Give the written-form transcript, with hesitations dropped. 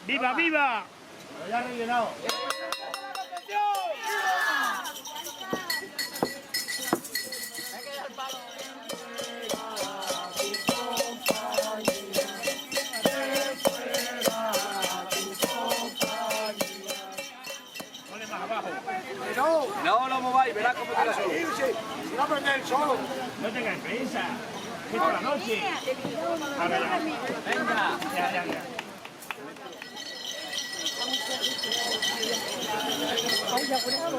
¡Viva, viva! Ya ha rellenado. Ponle más abajo. No lo mováis, verás cómo tira solo. Si no prende el solo. No tengáis prisa. Que por la noche. Ahora ya. Venga. Ya. Ay, ya, por eso,